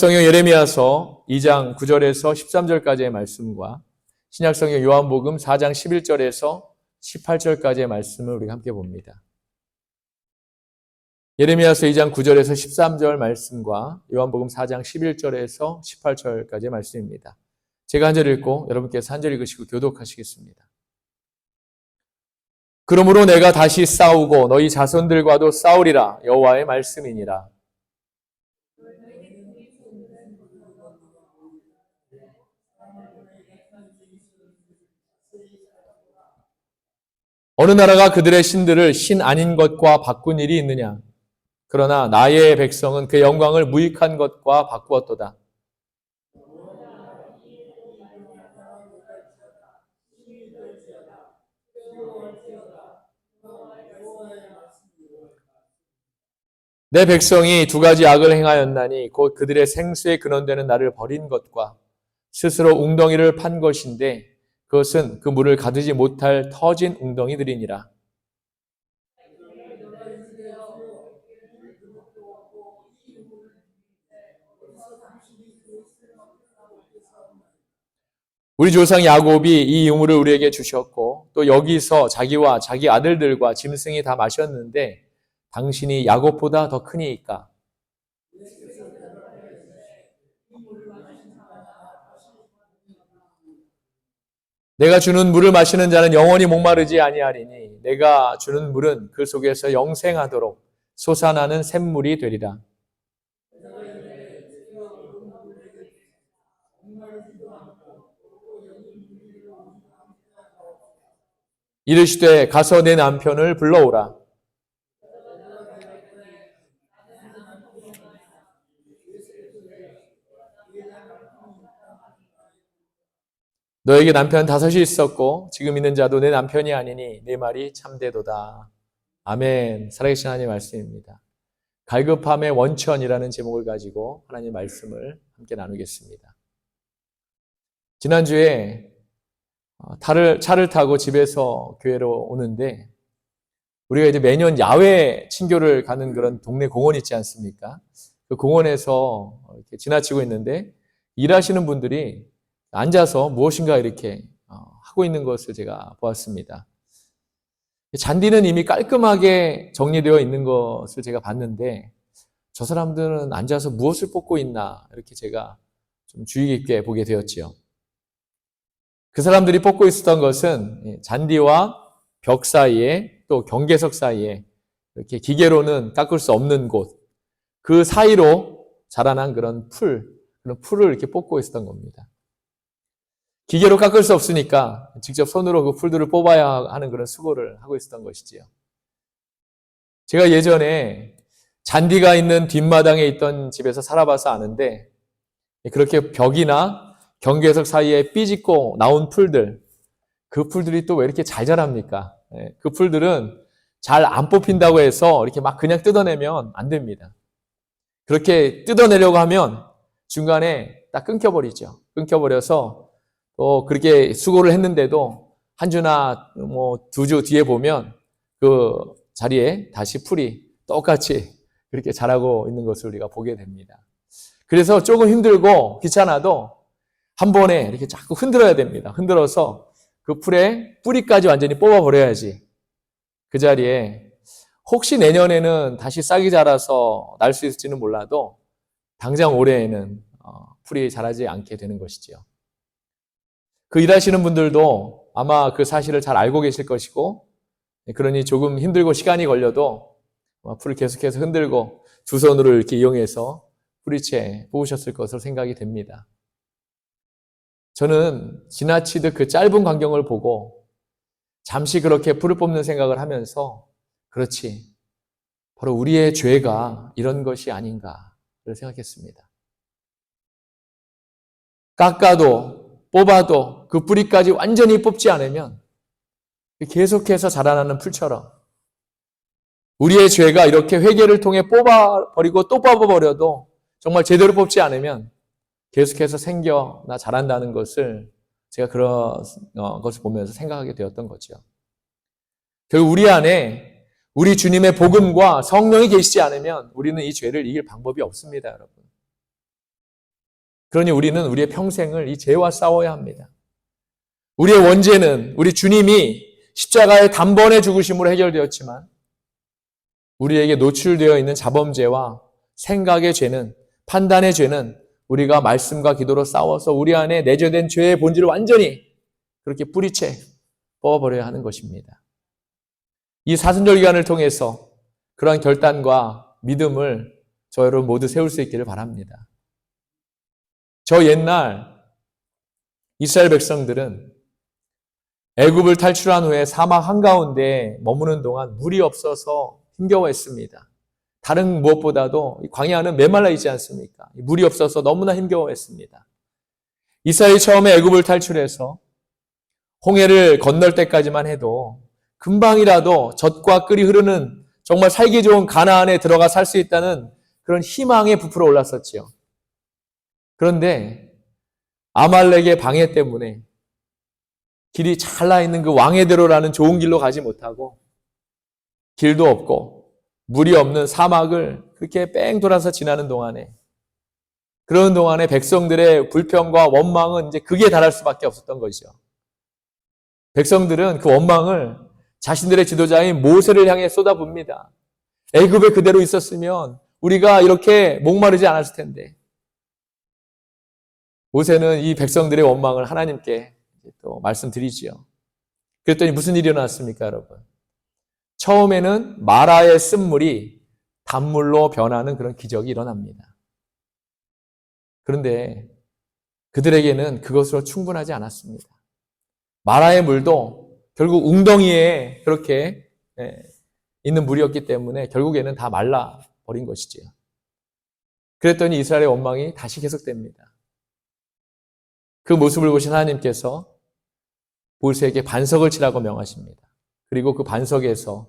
성경 예레미야서 2장 9절에서 13절까지의 말씀과 신약성경 요한복음 4장 11절에서 18절까지의 말씀을 우리가 함께 봅니다. 예레미야서 2장 9절에서 13절 말씀과 요한복음 4장 11절에서 18절까지의 말씀입니다. 제가 한 절 읽고 여러분께서 한 절 읽으시고 교독하시겠습니다. 그러므로 내가 다시 싸우고 너희 자손들과도 싸우리라. 여호와의 말씀이니라. 어느 나라가 그들의 신들을 신 아닌 것과 바꾼 일이 있느냐? 그러나 나의 백성은 그 영광을 무익한 것과 바꾸었도다. 내 백성이 두 가지 악을 행하였나니 곧 그들의 생수의 근원되는 나를 버린 것과 스스로 웅덩이를 판 것인데 그것은 그 물을 가두지 못할 터진 웅덩이들이니라. 우리 조상 야곱이 이 유물을 우리에게 주셨고 또 여기서 자기와 자기 아들들과 짐승이 다 마셨는데 당신이 야곱보다 더 크니이까. 내가 주는 물을 마시는 자는 영원히 목마르지 아니하리니 내가 주는 물은 그 속에서 영생하도록 솟아나는 샘물이 되리라. 이르시되 가서 내 남편을 불러오라. 너에게 남편 5이 있었고 지금 있는 자도 내 남편이 아니니 내 말이 참되도다. 아멘. 살아계신 하나님의 말씀입니다. 갈급함의 원천이라는 제목을 가지고 하나님의 말씀을 함께 나누겠습니다. 지난주에 차를 타고 집에서 교회로 오는데 우리가 이제 매년 야외 친교를 가는 그런 동네 공원 있지 않습니까? 그 공원에서 이렇게 지나치고 있는데 일하시는 분들이 앉아서 무엇인가 이렇게 하고 있는 것을 제가 보았습니다. 잔디는 이미 깔끔하게 정리되어 있는 것을 제가 봤는데 저 사람들은 앉아서 무엇을 뽑고 있나 이렇게 제가 좀 주의 깊게 보게 되었지요. 그 사람들이 뽑고 있었던 것은 잔디와 벽 사이에 또 경계석 사이에 이렇게 기계로는 깎을 수 없는 곳, 그 사이로 자라난 그런 풀을 이렇게 뽑고 있었던 겁니다. 기계로 깎을 수 없으니까 직접 손으로 그 풀들을 뽑아야 하는 그런 수고를 하고 있었던 것이지요. 제가 예전에 잔디가 있는 뒷마당에 있던 집에서 살아봐서 아는데 그렇게 벽이나 경계석 사이에 삐짓고 나온 풀들, 그 풀들이 또 왜 이렇게 잘 자랍니까? 그 풀들은 잘 안 뽑힌다고 해서 이렇게 막 그냥 뜯어내면 안 됩니다. 그렇게 뜯어내려고 하면 중간에 딱 끊겨버리죠. 끊겨버려서 또 그렇게 수고를 했는데도 한 주나 두 주 뒤에 보면 그 자리에 다시 풀이 똑같이 그렇게 자라고 있는 것을 우리가 보게 됩니다. 그래서 조금 힘들고 귀찮아도 한 번에 이렇게 자꾸 흔들어야 됩니다. 흔들어서 그 풀의 뿌리까지 완전히 뽑아버려야지 그 자리에 혹시 내년에는 다시 싹이 자라서 날 수 있을지는 몰라도 당장 올해에는 풀이 자라지 않게 되는 것이지요. 그 일하시는 분들도 아마 그 사실을 잘 알고 계실 것이고 그러니 조금 힘들고 시간이 걸려도 풀을 계속해서 흔들고 두 손으로 이렇게 이용해서 뿌리채 뽑으셨을 것으로 생각이 됩니다. 저는 지나치듯 그 짧은 광경을 보고 잠시 그렇게 풀을 뽑는 생각을 하면서 그렇지, 바로 우리의 죄가 이런 것이 아닌가를 생각했습니다. 깎아도 뽑아도 그 뿌리까지 완전히 뽑지 않으면 계속해서 자라나는 풀처럼 우리의 죄가 이렇게 회개를 통해 뽑아버리고 또 뽑아버려도 정말 제대로 뽑지 않으면 계속해서 생겨나 자란다는 것을 제가 그런 것을 보면서 생각하게 되었던 거죠. 결국 우리 안에 우리 주님의 복음과 성령이 계시지 않으면 우리는 이 죄를 이길 방법이 없습니다, 여러분. 그러니 우리는 우리의 평생을 이 죄와 싸워야 합니다. 우리의 원죄는 우리 주님이 십자가의 단번에 죽으심으로 해결되었지만 우리에게 노출되어 있는 자범죄와 생각의 죄는, 판단의 죄는 우리가 말씀과 기도로 싸워서 우리 안에 내재된 죄의 본질을 완전히 그렇게 뿌리채 뽑아버려야 하는 것입니다. 이 사순절 기간을 통해서 그러한 결단과 믿음을 저 여러분 모두 세울 수 있기를 바랍니다. 저 옛날 이스라엘 백성들은 애굽을 탈출한 후에 사막 한가운데 머무는 동안 물이 없어서 힘겨워했습니다. 다른 무엇보다도 광야는 메말라 있지 않습니까? 물이 없어서 너무나 힘겨워했습니다. 이스라엘이 처음에 애굽을 탈출해서 홍해를 건널 때까지만 해도 금방이라도 젖과 꿀이 흐르는 정말 살기 좋은 가나안에 들어가 살 수 있다는 그런 희망에 부풀어 올랐었지요. 그런데 아말렉의 방해 때문에 길이 잘 나 있는 그 왕의대로라는 좋은 길로 가지 못하고 길도 없고 물이 없는 사막을 그렇게 뺑 돌아서 지나는 동안에, 그런 동안에 백성들의 불평과 원망은 이제 극에 달할 수밖에 없었던 것이죠. 백성들은 그 원망을 자신들의 지도자인 모세를 향해 쏟아붓니다. 애굽에 그대로 있었으면 우리가 이렇게 목마르지 않았을 텐데. 모세는 이 백성들의 원망을 하나님께 또 말씀드리지요. 그랬더니 무슨 일이 일어났습니까, 여러분? 처음에는 마라의 쓴물이 단물로 변하는 그런 기적이 일어납니다. 그런데 그들에게는 그것으로 충분하지 않았습니다. 마라의 물도 결국 웅덩이에 그렇게 있는 물이었기 때문에 결국에는 다 말라버린 것이지요. 그랬더니 이스라엘의 원망이 다시 계속됩니다. 그 모습을 보신 하나님께서 모세에게 반석을 치라고 명하십니다. 그리고 그 반석에서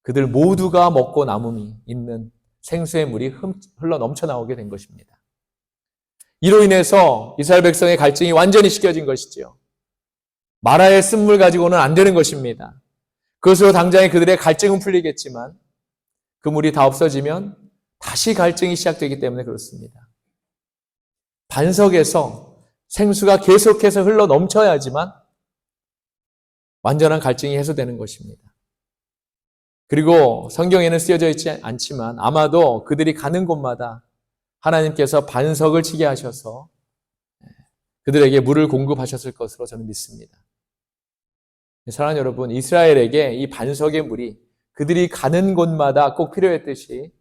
그들 모두가 먹고 남음이 있는 생수의 물이 흘러 넘쳐 나오게 된 것입니다. 이로 인해서 이스라엘 백성의 갈증이 완전히 식혀진 것이지요. 마라의 쓴물 가지고는 안 되는 것입니다. 그것으로 당장에 그들의 갈증은 풀리겠지만 그 물이 다 없어지면 다시 갈증이 시작되기 때문에 그렇습니다. 반석에서 생수가 계속해서 흘러 넘쳐야지만 완전한 갈증이 해소되는 것입니다. 그리고 성경에는 쓰여져 있지 않지만 아마도 그들이 가는 곳마다 하나님께서 반석을 치게 하셔서 그들에게 물을 공급하셨을 것으로 저는 믿습니다. 사랑하는 여러분, 이스라엘에게 이 반석의 물이 그들이 가는 곳마다 꼭 필요했듯이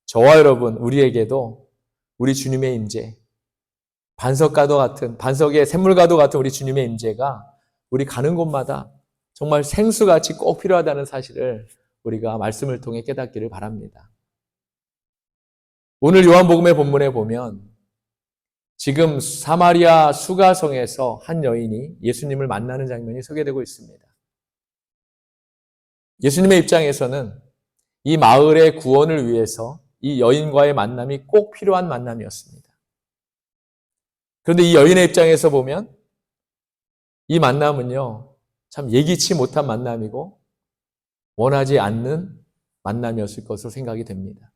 저와 여러분, 우리에게도 우리 주님의 임재, 반석과도 같은, 반석의 샘물과도 같은 우리 주님의 임재가 우리 가는 곳마다 정말 생수같이 꼭 필요하다는 사실을 우리가 말씀을 통해 깨닫기를 바랍니다. 오늘 요한복음의 본문에 보면 지금 사마리아 수가성에서 한 여인이 예수님을 만나는 장면이 소개되고 있습니다. 예수님의 입장에서는 이 마을의 구원을 위해서 이 여인과의 만남이 꼭 필요한 만남이었습니다. 그런데 이 여인의 입장에서 보면 이 만남은요, 참 예기치 못한 만남이고 원하지 않는 만남이었을 것으로 생각이 됩니다.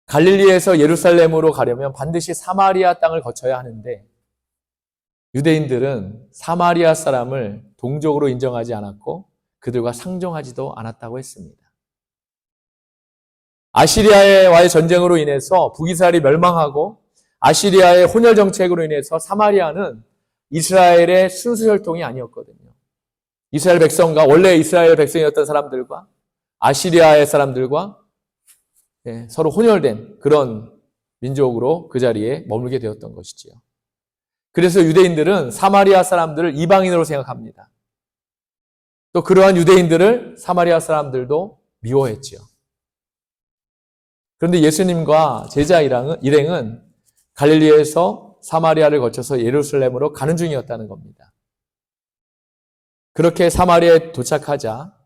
갈릴리에서 예루살렘으로 가려면 반드시 사마리아 땅을 거쳐야 하는데 유대인들은 사마리아 사람을 동족으로 인정하지 않았고 그들과 상종하지도 않았다고 했습니다. 아시리아와의 전쟁으로 인해서 북이스라엘이 멸망하고 아시리아의 혼혈 정책으로 인해서 사마리아는 이스라엘의 순수 혈통이 아니었거든요. 이스라엘 백성과 원래 이스라엘 백성이었던 사람들과 아시리아의 사람들과 서로 혼혈된 그런 민족으로 그 자리에 머물게 되었던 것이지요. 그래서 유대인들은 사마리아 사람들을 이방인으로 생각합니다. 또 그러한 유대인들을 사마리아 사람들도 미워했지요. 그런데 예수님과 제자 일행은 갈릴리에서 사마리아를 거쳐서 예루살렘으로 가는 중이었다는 겁니다. 그렇게 사마리아에 도착하자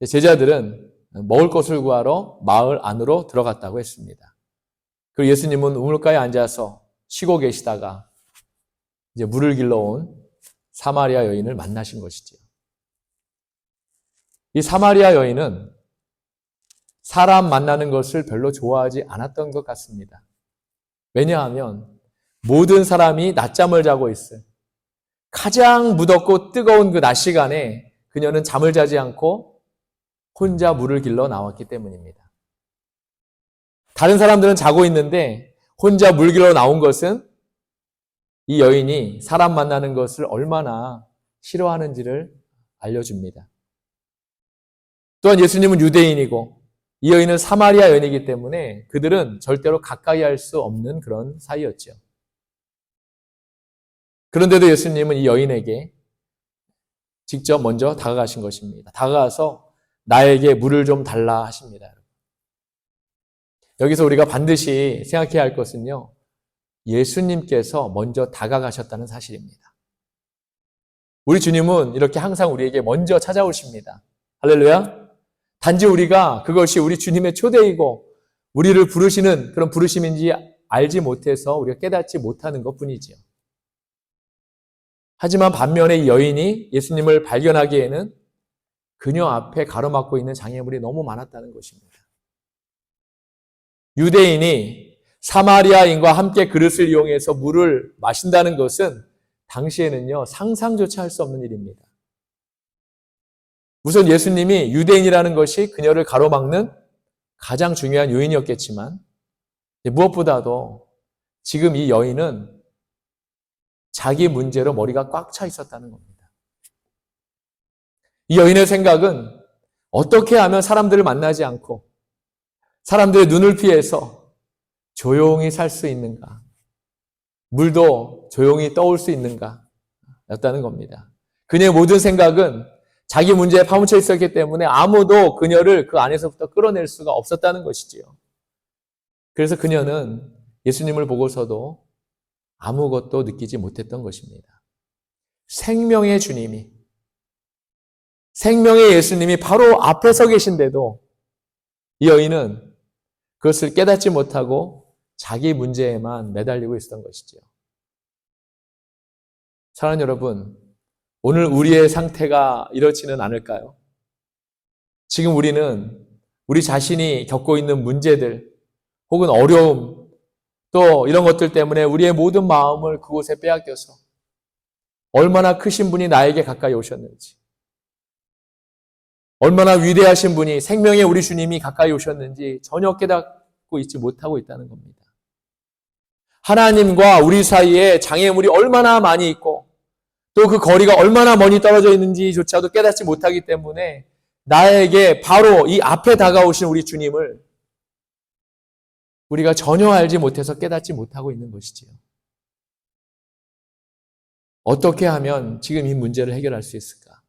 제자들은 먹을 것을 구하러 마을 안으로 들어갔다고 했습니다. 그리고 예수님은 우물가에 앉아서 쉬고 계시다가 이제 물을 길러온 사마리아 여인을 만나신 것이지요. 이 사마리아 여인은 사람 만나는 것을 별로 좋아하지 않았던 것 같습니다. 왜냐하면 모든 사람이 낮잠을 자고 있어요. 가장 무덥고 뜨거운 그 낮 시간에 그녀는 잠을 자지 않고 혼자 물을 길러 나왔기 때문입니다. 다른 사람들은 자고 있는데 혼자 물 길러 나온 것은 이 여인이 사람 만나는 것을 얼마나 싫어하는지를 알려줍니다. 또한 예수님은 유대인이고 이 여인은 사마리아 여인이기 때문에 그들은 절대로 가까이 할 수 없는 그런 사이였죠. 그런데도 예수님은 이 여인에게 직접 먼저 다가가신 것입니다. 다가가서 나에게 물을 좀 달라 하십니다. 여기서 우리가 반드시 생각해야 할 것은요, 예수님께서 먼저 다가가셨다는 사실입니다. 우리 주님은 이렇게 항상 우리에게 먼저 찾아오십니다. 할렐루야. 단지 우리가 그것이 우리 주님의 초대이고 우리를 부르시는 그런 부르심인지 알지 못해서 우리가 깨닫지 못하는 것뿐이지요. 하지만 반면에 이 여인이 예수님을 발견하기에는 그녀 앞에 가로막고 있는 장애물이 너무 많았다는 것입니다. 유대인이 사마리아인과 함께 그릇을 이용해서 물을 마신다는 것은 당시에는요, 상상조차 할 수 없는 일입니다. 우선 예수님이 유대인이라는 것이 그녀를 가로막는 가장 중요한 요인이었겠지만 무엇보다도 지금 이 여인은 자기 문제로 머리가 꽉 차 있었다는 겁니다. 이 여인의 생각은 어떻게 하면 사람들을 만나지 않고 사람들의 눈을 피해서 조용히 살 수 있는가, 물도 조용히 떠올 수 있는가 였다는 겁니다. 그녀의 모든 생각은 자기 문제에 파묻혀 있었기 때문에 아무도 그녀를 그 안에서부터 끌어낼 수가 없었다는 것이지요. 그래서 그녀는 예수님을 보고서도 아무것도 느끼지 못했던 것입니다. 생명의 주님이, 생명의 예수님이 바로 앞에 서 계신데도 이 여인은 그것을 깨닫지 못하고 자기 문제에만 매달리고 있었던 것이죠. 사랑하는 여러분, 오늘 우리의 상태가 이렇지는 않을까요? 지금 우리는 우리 자신이 겪고 있는 문제들 혹은 어려움 또 이런 것들 때문에 우리의 모든 마음을 그곳에 빼앗겨서 얼마나 크신 분이 나에게 가까이 오셨는지, 얼마나 위대하신 분이 생명의 우리 주님이 가까이 오셨는지 전혀 깨닫고 있지 못하고 있다는 겁니다. 하나님과 우리 사이에 장애물이 얼마나 많이 있고 또 그 거리가 얼마나 멀리 떨어져 있는지조차도 깨닫지 못하기 때문에 나에게 바로 이 앞에 다가오신 우리 주님을 우리가 전혀 알지 못해서 깨닫지 못하고 있는 것이지요. 어떻게 하면 지금 이 문제를 해결할 수 있을까?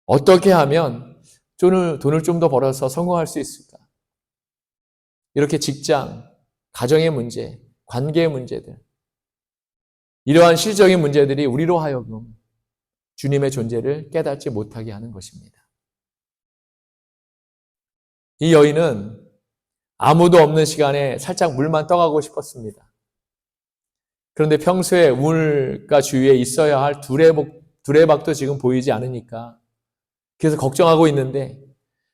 어떻게 하면 돈을 좀 더 벌어서 성공할 수 있을까? 이렇게 직장, 가정의 문제, 관계의 문제들, 이러한 실적인 문제들이 우리로 하여금 주님의 존재를 깨닫지 못하게 하는 것입니다. 이 여인은 아무도 없는 시간에 살짝 물만 떠가고 싶었습니다. 그런데 평소에 우물가 주위에 있어야 할 두레박도 지금 보이지 않으니까 그래서 걱정하고 있는데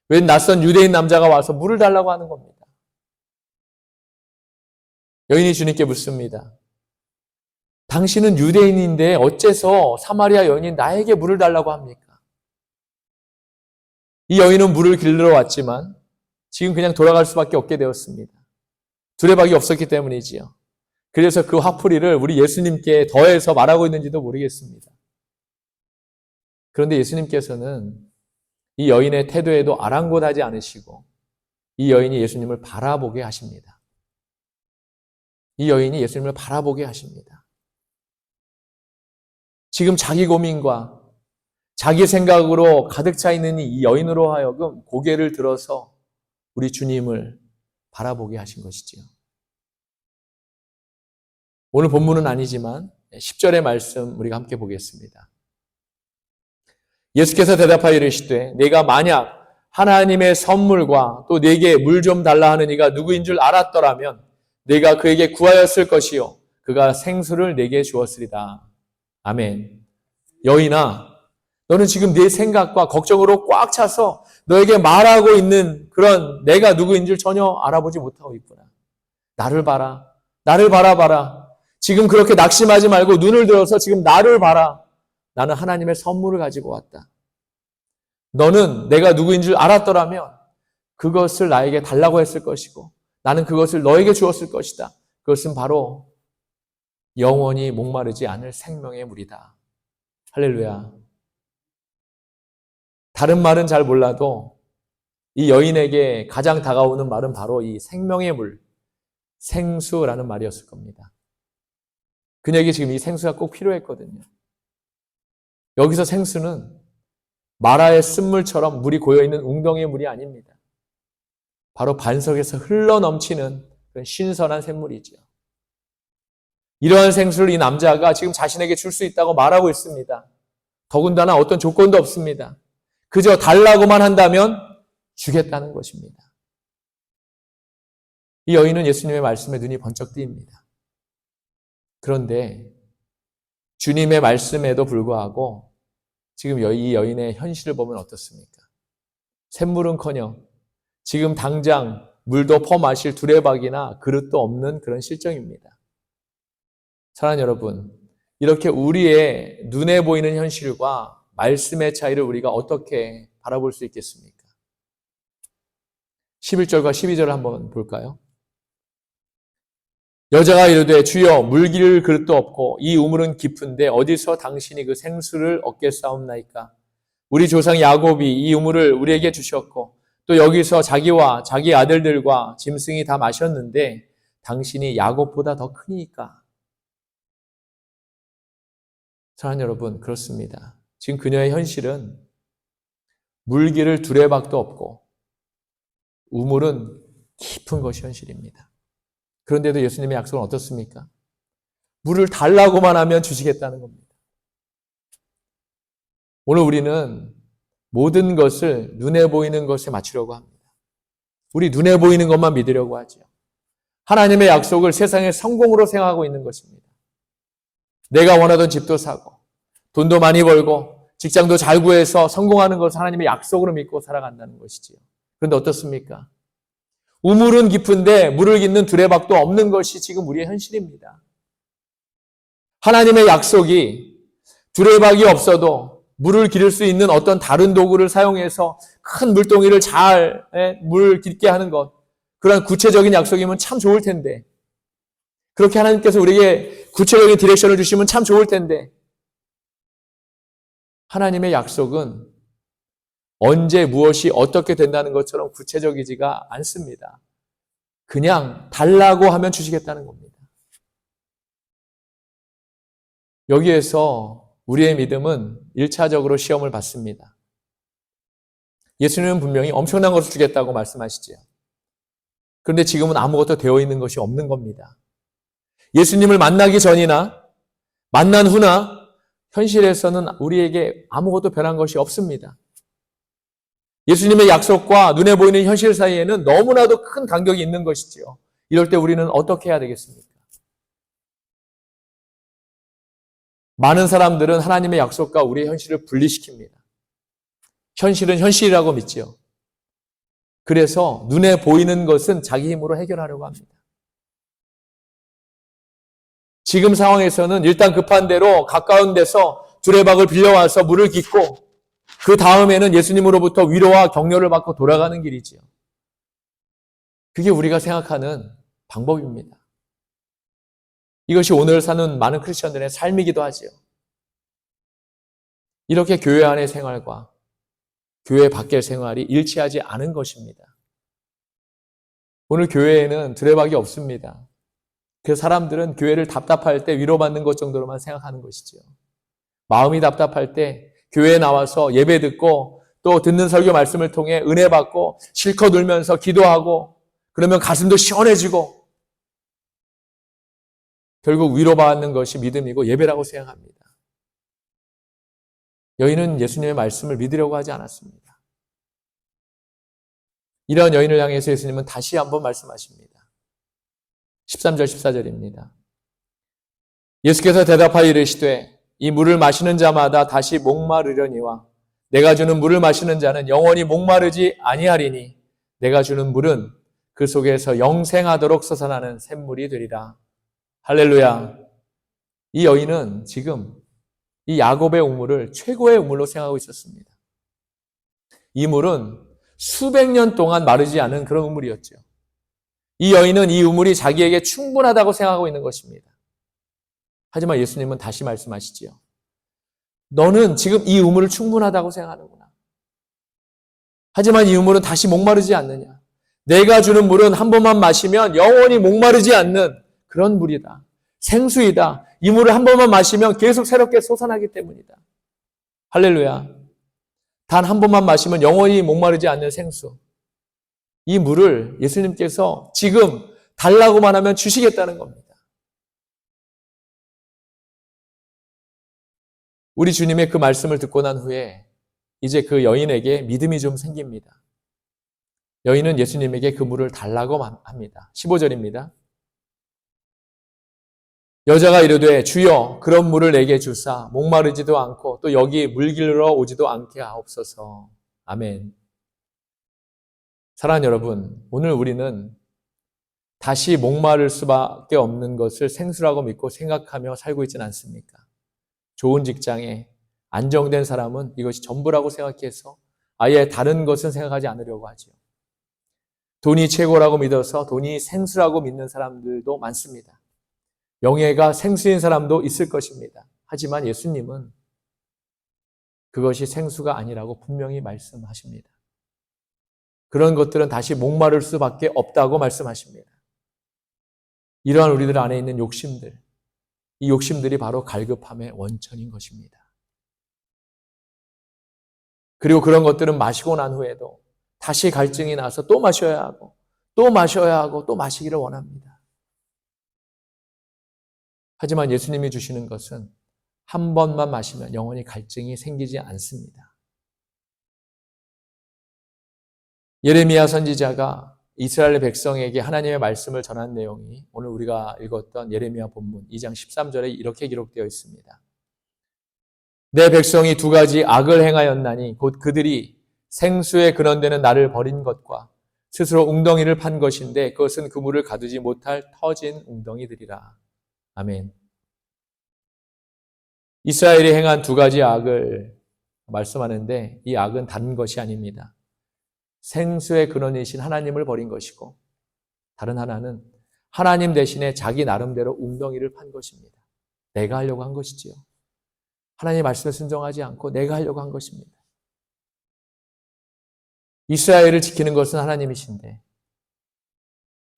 웬 낯선 유대인 남자가 와서 물을 달라고 하는 겁니다. 여인이 주님께 묻습니다. 당신은 유대인인데 어째서 사마리아 여인이 나에게 물을 달라고 합니까? 이 여인은 물을 길러 왔지만 지금 그냥 돌아갈 수밖에 없게 되었습니다. 두레박이 없었기 때문이지요. 그래서 그 화풀이를 우리 예수님께 더해서 말하고 있는지도 모르겠습니다. 그런데 예수님께서는 이 여인의 태도에도 아랑곳하지 않으시고 이 여인이 예수님을 바라보게 하십니다. 이 여인이 예수님을 바라보게 하십니다. 지금 자기 고민과 자기 생각으로 가득 차 있는 이 여인으로 하여금 고개를 들어서 우리 주님을 바라보게 하신 것이지요. 오늘 본문은 아니지만 10절의 말씀 우리가 함께 보겠습니다. 예수께서 대답하여 이르시되 내가 만약 하나님의 선물과 또 내게 물 좀 달라 하는 이가 누구인 줄 알았더라면 내가 그에게 구하였을 것이요 그가 생수를 내게 주었으리다. 아멘. 여인아, 너는 지금 네 생각과 걱정으로 꽉 차서 너에게 말하고 있는 그런 내가 누구인 줄 전혀 알아보지 못하고 있구나. 나를 봐라. 나를 바라봐라. 지금 그렇게 낙심하지 말고 눈을 들어서 지금 나를 봐라. 나는 하나님의 선물을 가지고 왔다. 너는 내가 누구인 줄 알았더라면 그것을 나에게 달라고 했을 것이고 나는 그것을 너에게 주었을 것이다. 그것은 바로 영원히 목마르지 않을 생명의 물이다. 할렐루야. 다른 말은 잘 몰라도 이 여인에게 가장 다가오는 말은 바로 이 생명의 물, 생수라는 말이었을 겁니다. 그녀에게 지금 이 생수가 꼭 필요했거든요. 여기서 생수는 마라의 쓴물처럼 물이 고여있는 웅덩이의 물이 아닙니다. 바로 반석에서 흘러넘치는 그런 신선한 샘물이죠. 이러한 생수를 이 남자가 지금 자신에게 줄 수 있다고 말하고 있습니다. 더군다나 어떤 조건도 없습니다. 그저 달라고만 한다면 주겠다는 것입니다. 이 여인은 예수님의 말씀에 눈이 번쩍 뜨입니다. 그런데 주님의 말씀에도 불구하고 지금 이 여인의 현실을 보면 어떻습니까? 샘물은커녕 지금 당장 물도 퍼마실 두레박이나 그릇도 없는 그런 실정입니다. 사랑하는 여러분, 이렇게 우리의 눈에 보이는 현실과 말씀의 차이를 우리가 어떻게 바라볼 수 있겠습니까? 11절과 12절을 한번 볼까요? 여자가 이르되 주여 물기를 그릇도 없고 이 우물은 깊은데 어디서 당신이 그 생수를 얻겠사옵나이까? 우리 조상 야곱이 이 우물을 우리에게 주셨고 또 여기서 자기와 자기 아들들과 짐승이 다 마셨는데 당신이 야곱보다 더 크니까? 사랑하는 여러분, 그렇습니다. 지금 그녀의 현실은 물기를 두레박도 없고 우물은 깊은 것이 현실입니다. 그런데도 예수님의 약속은 어떻습니까? 물을 달라고만 하면 주시겠다는 겁니다. 오늘 우리는 모든 것을 눈에 보이는 것에 맞추려고 합니다. 우리 눈에 보이는 것만 믿으려고 하죠. 하나님의 약속을 세상의 성공으로 생각하고 있는 것입니다. 내가 원하던 집도 사고 돈도 많이 벌고 직장도 잘 구해서 성공하는 것을 하나님의 약속으로 믿고 살아간다는 것이지요. 그런데 어떻습니까? 우물은 깊은데 물을 깃는 두레박도 없는 것이 지금 우리의 현실입니다. 하나님의 약속이 두레박이 없어도 물을 기를 수 있는 어떤 다른 도구를 사용해서 큰 물동이를 잘 물 깃게 하는 것, 그런 구체적인 약속이면 참 좋을 텐데, 그렇게 하나님께서 우리에게 구체적인 디렉션을 주시면 참 좋을 텐데, 하나님의 약속은 언제 무엇이 어떻게 된다는 것처럼 구체적이지가 않습니다. 그냥 달라고 하면 주시겠다는 겁니다. 여기에서 우리의 믿음은 1차적으로 시험을 받습니다. 예수님은 분명히 엄청난 것을 주겠다고 말씀하시죠. 그런데 지금은 아무것도 되어 있는 것이 없는 겁니다. 예수님을 만나기 전이나 만난 후나 현실에서는 우리에게 아무것도 변한 것이 없습니다. 예수님의 약속과 눈에 보이는 현실 사이에는 너무나도 큰 간격이 있는 것이지요. 이럴 때 우리는 어떻게 해야 되겠습니까? 많은 사람들은 하나님의 약속과 우리의 현실을 분리시킵니다. 현실은 현실이라고 믿지요. 그래서 눈에 보이는 것은 자기 힘으로 해결하려고 합니다. 지금 상황에서는 일단 급한 대로 가까운 데서 두레박을 빌려와서 물을 깃고 그 다음에는 예수님으로부터 위로와 격려를 받고 돌아가는 길이지요. 그게 우리가 생각하는 방법입니다. 이것이 오늘 사는 많은 크리스천들의 삶이기도 하지요. 이렇게 교회 안의 생활과 교회 밖의 생활이 일치하지 않은 것입니다. 오늘 교회에는 두레박이 없습니다. 그래서 사람들은 교회를 답답할 때 위로받는 것 정도로만 생각하는 것이지요. 마음이 답답할 때 교회에 나와서 예배 듣고 또 듣는 설교 말씀을 통해 은혜 받고 실컷 울면서 기도하고 그러면 가슴도 시원해지고 결국 위로받는 것이 믿음이고 예배라고 생각합니다. 여인은 예수님의 말씀을 믿으려고 하지 않았습니다. 이런 여인을 향해서 예수님은 다시 한번 말씀하십니다. 13절 14절입니다. 예수께서 대답하여 이르시되 이 물을 마시는 자마다 다시 목마르려니와 내가 주는 물을 마시는 자는 영원히 목마르지 아니하리니 내가 주는 물은 그 속에서 영생하도록 솟아나는 샘물이 되리라. 할렐루야. 이 여인은 지금 이 야곱의 우물을 최고의 우물로 생각하고 있었습니다. 이 물은 수백 년 동안 마르지 않은 그런 우물이었죠. 이 여인은 이 우물이 자기에게 충분하다고 생각하고 있는 것입니다. 하지만 예수님은 다시 말씀하시지요. 너는 지금 이 우물을 충분하다고 생각하는구나. 하지만 이 우물은 다시 목마르지 않느냐. 내가 주는 물은 한 번만 마시면 영원히 목마르지 않는 그런 물이다. 생수이다. 이 물을 한 번만 마시면 계속 새롭게 솟아나기 때문이다. 할렐루야. 단 한 번만 마시면 영원히 목마르지 않는 생수. 이 물을 예수님께서 지금 달라고만 하면 주시겠다는 겁니다. 우리 주님의 그 말씀을 듣고 난 후에 이제 그 여인에게 믿음이 좀 생깁니다. 여인은 예수님에게 그 물을 달라고 합니다. 15절입니다. 여자가 이르되 주여 그런 물을 내게 주사 목마르지도 않고 또 여기 물길러 오지도 않게 하옵소서. 아멘. 사랑하는 여러분, 오늘 우리는 다시 목마를 수밖에 없는 것을 생수라고 믿고 생각하며 살고 있지는 않습니까? 좋은 직장에 안정된 사람은 이것이 전부라고 생각해서 아예 다른 것은 생각하지 않으려고 하죠. 돈이 최고라고 믿어서 돈이 생수라고 믿는 사람들도 많습니다. 명예가 생수인 사람도 있을 것입니다. 하지만 예수님은 그것이 생수가 아니라고 분명히 말씀하십니다. 그런 것들은 다시 목마를 수밖에 없다고 말씀하십니다. 이러한 우리들 안에 있는 욕심들, 이 욕심들이 바로 갈급함의 원천인 것입니다. 그리고 그런 것들은 마시고 난 후에도 다시 갈증이 나서 또 마셔야 하고 또 마셔야 하고 또 마시기를 원합니다. 하지만 예수님이 주시는 것은 한 번만 마시면 영원히 갈증이 생기지 않습니다. 예레미야 선지자가 이스라엘 백성에게 하나님의 말씀을 전한 내용이 오늘 우리가 읽었던 예레미야 본문 2장 13절에 이렇게 기록되어 있습니다. 내 백성이 두 가지 악을 행하였나니 곧 그들이 생수의 근원되는 나를 버린 것과 스스로 웅덩이를 판 것인데 그것은 그물을 가두지 못할 터진 웅덩이들이라. 아멘. 이스라엘이 행한 두 가지 악을 말씀하는데 이 악은 다른 것이 아닙니다. 생수의 근원이신 하나님을 버린 것이고 다른 하나는 하나님 대신에 자기 나름대로 웅덩이를 판 것입니다. 내가 하려고 한 것이지요. 하나님의 말씀에 순종하지 않고 내가 하려고 한 것입니다. 이스라엘을 지키는 것은 하나님이신데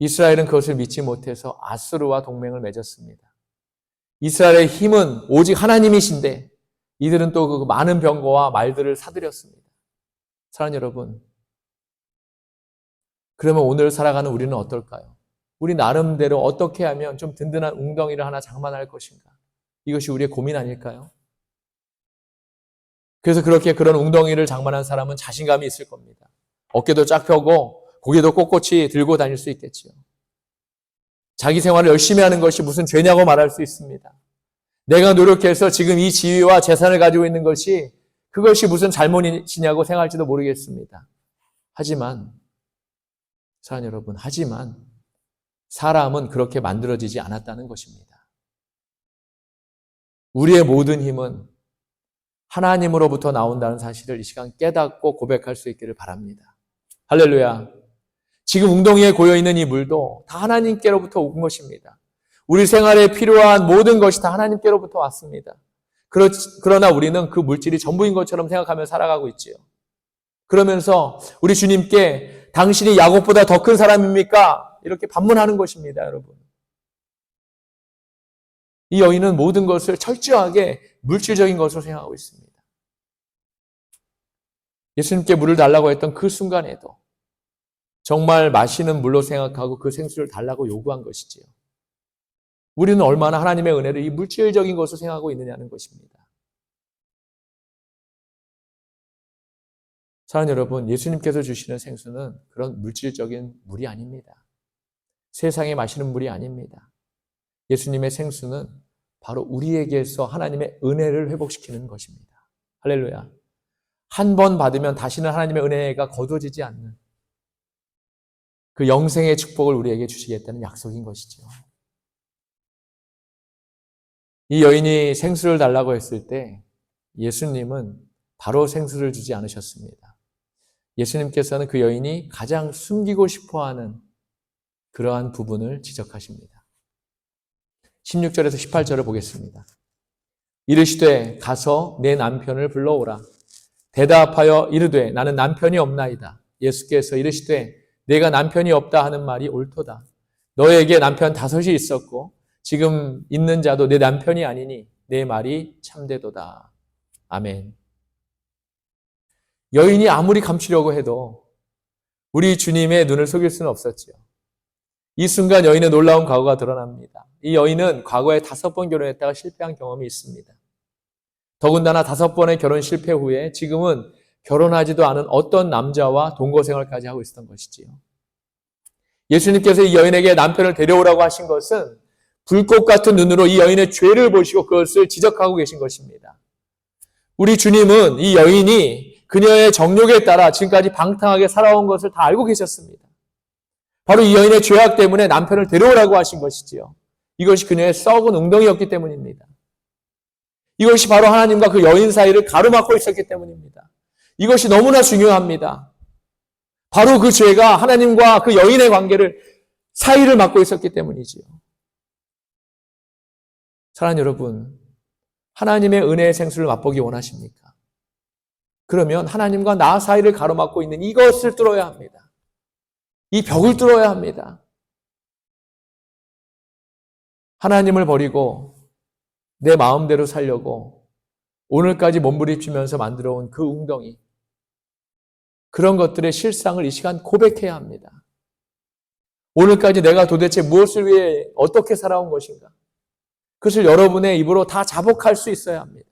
이스라엘은 그것을 믿지 못해서 아수르와 동맹을 맺었습니다. 이스라엘의 힘은 오직 하나님이신데 이들은 또 그 많은 병거와 말들을 사들였습니다. 사랑하는 여러분, 그러면 오늘 살아가는 우리는 어떨까요? 우리 나름대로 어떻게 하면 좀 든든한 웅덩이를 하나 장만할 것인가? 이것이 우리의 고민 아닐까요? 그래서 그런 웅덩이를 장만한 사람은 자신감이 있을 겁니다. 어깨도 쫙 펴고 고개도 꼿꼿이 들고 다닐 수 있겠지요. 자기 생활을 열심히 하는 것이 무슨 죄냐고 말할 수 있습니다. 내가 노력해서 지금 이 지위와 재산을 가지고 있는 것이 그것이 무슨 잘못이냐고 생각할지도 모르겠습니다. 하지만 사랑하는 여러분, 사람은 그렇게 만들어지지 않았다는 것입니다. 우리의 모든 힘은 하나님으로부터 나온다는 사실을 이 시간 깨닫고 고백할 수 있기를 바랍니다. 할렐루야. 지금 웅덩이에 고여있는 이 물도 다 하나님께로부터 온 것입니다. 우리 생활에 필요한 모든 것이 다 하나님께로부터 왔습니다. 그러나 우리는 그 물질이 전부인 것처럼 생각하며 살아가고 있지요. 그러면서 우리 주님께 당신이 야곱보다 더 큰 사람입니까? 이렇게 반문하는 것입니다, 여러분. 이 여인은 모든 것을 철저하게 물질적인 것으로 생각하고 있습니다. 예수님께 물을 달라고 했던 그 순간에도 정말 마시는 물로 생각하고 그 생수를 달라고 요구한 것이지요. 우리는 얼마나 하나님의 은혜를 이 물질적인 것으로 생각하고 있느냐는 것입니다. 사랑하는 여러분, 예수님께서 주시는 생수는 그런 물질적인 물이 아닙니다. 세상에 마시는 물이 아닙니다. 예수님의 생수는 바로 우리에게서 하나님의 은혜를 회복시키는 것입니다. 할렐루야. 한 번 받으면 다시는 하나님의 은혜가 거두어지지 않는 그 영생의 축복을 우리에게 주시겠다는 약속인 것이죠. 이 여인이 생수를 달라고 했을 때 예수님은 바로 생수를 주지 않으셨습니다. 예수님께서는 그 여인이 가장 숨기고 싶어하는 그러한 부분을 지적하십니다. 16절에서 18절을 보겠습니다. 이르시되 가서 내 남편을 불러오라. 대답하여 이르되 나는 남편이 없나이다. 예수께서 이르시되 내가 남편이 없다 하는 말이 옳도다. 너에게 남편 5이 있었고 지금 있는 자도 내 남편이 아니니 내 말이 참되도다. 아멘. 여인이 아무리 감추려고 해도 우리 주님의 눈을 속일 수는 없었지요. 이 순간 여인의 놀라운 과거가 드러납니다. 이 여인은 과거에 5번 결혼했다가 실패한 경험이 있습니다. 더군다나 5번의 결혼 실패 후에 지금은 결혼하지도 않은 어떤 남자와 동거생활까지 하고 있었던 것이지요. 예수님께서 이 여인에게 남편을 데려오라고 하신 것은 불꽃 같은 눈으로 이 여인의 죄를 보시고 그것을 지적하고 계신 것입니다. 우리 주님은 이 여인이 그녀의 정욕에 따라 지금까지 방탕하게 살아온 것을 다 알고 계셨습니다. 바로 이 여인의 죄악 때문에 남편을 데려오라고 하신 것이지요. 이것이 그녀의 썩은 웅덩이였기 때문입니다. 이것이 바로 하나님과 그 여인 사이를 가로막고 있었기 때문입니다. 이것이 너무나 중요합니다. 바로 그 죄가 하나님과 그 여인의 관계를 사이를 막고 있었기 때문이지요. 사랑하는 여러분, 하나님의 은혜의 생수를 맛보기 원하십니까? 그러면 하나님과 나 사이를 가로막고 있는 이것을 뚫어야 합니다. 이 벽을 뚫어야 합니다. 하나님을 버리고 내 마음대로 살려고 오늘까지 몸부림치면서 만들어온 그 웅덩이, 그런 것들의 실상을 이 시간 고백해야 합니다. 오늘까지 내가 도대체 무엇을 위해 어떻게 살아온 것인가? 그것을 여러분의 입으로 다 자복할 수 있어야 합니다.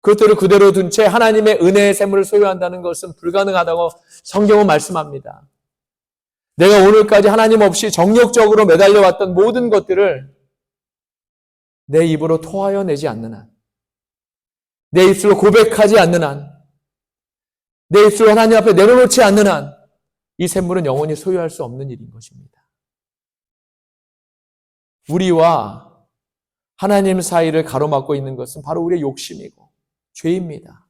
그것들을 그대로 둔 채 하나님의 은혜의 샘물을 소유한다는 것은 불가능하다고 성경은 말씀합니다. 내가 오늘까지 하나님 없이 정욕적으로 매달려왔던 모든 것들을 내 입으로 토하여 내지 않는 한, 내 입술로 고백하지 않는 한, 내 입술로 하나님 앞에 내려놓지 않는 한, 이 샘물은 영원히 소유할 수 없는 일인 것입니다. 우리와 하나님 사이를 가로막고 있는 것은 바로 우리의 욕심이고 죄입니다.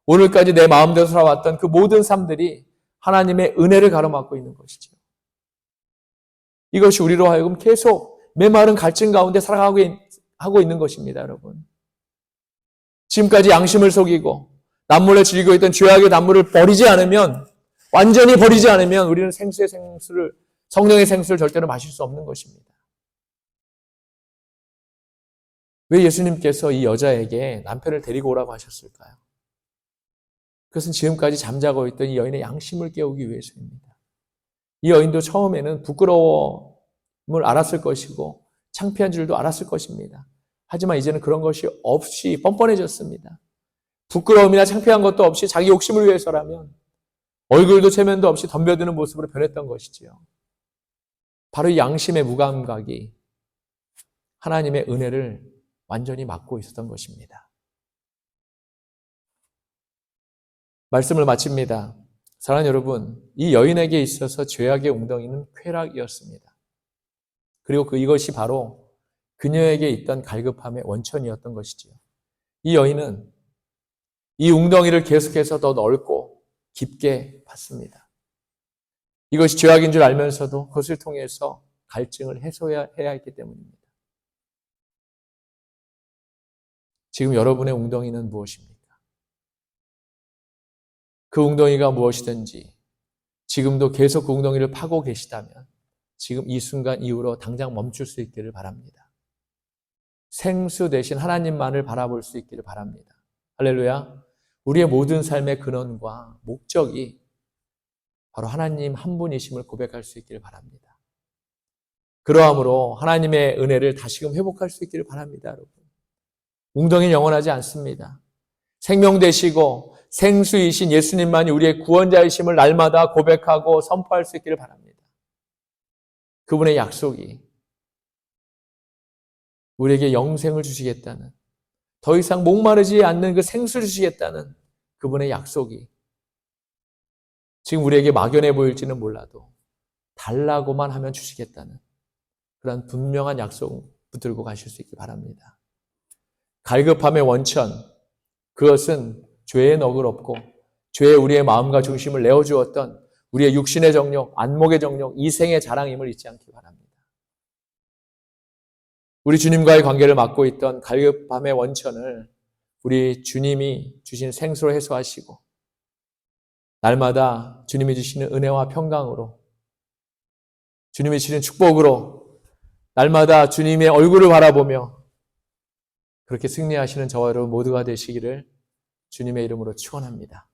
오늘까지 내 마음대로 살아왔던 그 모든 삶들이 하나님의 은혜를 가로막고 있는 것이죠. 이것이 우리로 하여금 계속 메마른 갈증 가운데 살아가고 있는 것입니다, 여러분. 지금까지 양심을 속이고 남몰래 즐기고 있던 죄악의 단물을 버리지 않으면, 완전히 버리지 않으면 우리는 성령의 생수를 절대로 마실 수 없는 것입니다. 왜 예수님께서 이 여자에게 남편을 데리고 오라고 하셨을까요? 그것은 지금까지 잠자고 있던 이 여인의 양심을 깨우기 위해서입니다. 이 여인도 처음에는 부끄러움을 알았을 것이고 창피한 줄도 알았을 것입니다. 하지만 이제는 그런 것이 없이 뻔뻔해졌습니다. 부끄러움이나 창피한 것도 없이 자기 욕심을 위해서라면 얼굴도 체면도 없이 덤벼드는 모습으로 변했던 것이지요. 바로 이 양심의 무감각이 하나님의 은혜를 완전히 막고 있었던 것입니다. 말씀을 마칩니다. 사랑하는 여러분, 이 여인에게 있어서 죄악의 웅덩이는 쾌락이었습니다. 그리고 이것이 바로 그녀에게 있던 갈급함의 원천이었던 것이지요. 이 여인은 이 웅덩이를 계속해서 더 넓고 깊게 봤습니다. 이것이 죄악인 줄 알면서도 그것을 통해서 갈증을 해소해야 했기 때문입니다. 지금 여러분의 웅덩이는 무엇입니까? 그 웅덩이가 무엇이든지 지금도 계속 그 웅덩이를 파고 계시다면 지금 이 순간 이후로 당장 멈출 수 있기를 바랍니다. 생수 대신 하나님만을 바라볼 수 있기를 바랍니다. 할렐루야. 우리의 모든 삶의 근원과 목적이 바로 하나님 한 분이심을 고백할 수 있기를 바랍니다. 그러함으로 하나님의 은혜를 다시금 회복할 수 있기를 바랍니다, 여러분. 웅덩이는 영원하지 않습니다. 생명 되시고 생수이신 예수님만이 우리의 구원자이심을 날마다 고백하고 선포할 수 있기를 바랍니다. 그분의 약속이 우리에게 영생을 주시겠다는, 더 이상 목마르지 않는 그 생수를 주시겠다는 그분의 약속이 지금 우리에게 막연해 보일지는 몰라도 달라고만 하면 주시겠다는 그런 분명한 약속, 붙들고 가실 수 있기 바랍니다. 갈급함의 원천, 그것은 죄에 너그럽고 죄에 우리의 마음과 중심을 내어주었던 우리의 육신의 정욕, 안목의 정욕, 이생의 자랑임을 잊지 않기 바랍니다. 우리 주님과의 관계를 맡고 있던 갈급함의 원천을 우리 주님이 주신 생수로 해소하시고 날마다 주님이 주시는 은혜와 평강으로 주님이 주시는 축복으로 날마다 주님의 얼굴을 바라보며 그렇게 승리하시는 저와 여러분 모두가 되시기를 주님의 이름으로 축원합니다.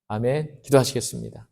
아멘. 기도하시겠습니다.